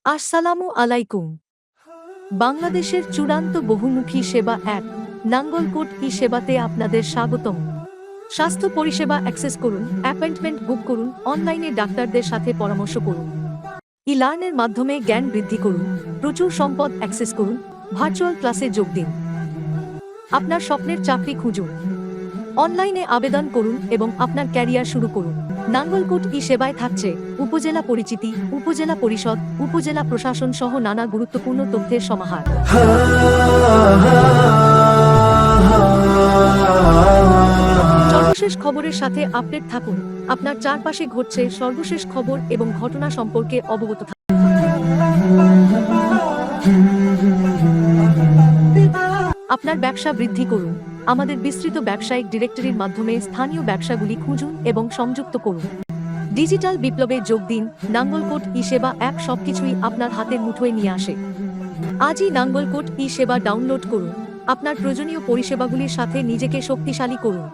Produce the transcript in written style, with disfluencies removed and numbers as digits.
আসসালামু আলাইকুম। বাংলাদেশের চূড়ান্ত বহুমুখী সেবা অ্যাপ নাঙ্গলকোট সেবাতে আপনাদের স্বাগতম। স্বাস্থ্য পরিষেবা অ্যাক্সেস করুন, অ্যাপয়েন্টমেন্ট বুক করুন, অনলাইনে ডাক্তারদের সাথে পরামর্শ করুন, লার্নের মাধ্যমে জ্ঞান বৃদ্ধি করুন, প্রচুর সম্পদ অ্যাক্সেস করুন, ভার্চুয়াল ক্লাসে যোগ দিন। আপনার স্বপ্নের চাকরি খুঁজুন, অনলাইনে আবেদন করুন এবং আপনার ক্যারিয়ার শুরু করুন। নাঙ্গলকোট সেবায় থাকছে উপজেলা পরিচিতি, উপজেলা পরিষদ, উপজেলা প্রশাসন সহ নানা গুরুত্বপূর্ণ তথ্যের সমাহার। সর্বশেষ খবরের সাথে আপডেট থাকুন। আপনার চারপাশে ঘটছে সর্বশেষ খবর এবং ঘটনা সম্পর্কে অবগত থাকুন। আপনার ব্যবসা বৃদ্ধি করুন। আমাদের বিস্তৃত ব্যবসায়িক ডিরেক্টরির মাধ্যমে স্থানীয় ব্যবসাগুলি খুঁজুন এবং সংযুক্ত করুন। ডিজিটাল বিপ্লবে যোগ দিন। নাঙ্গলকোট সেবা অ্যাপ সবকিছুই আপনার হাতের মুঠোয় নিয়ে আসে। আজই নাঙ্গলকোট সেবা ডাউনলোড করুন। আপনার প্রয়োজনীয় পরিষেবাগুলির সাথে নিজেকে শক্তিশালী করুন।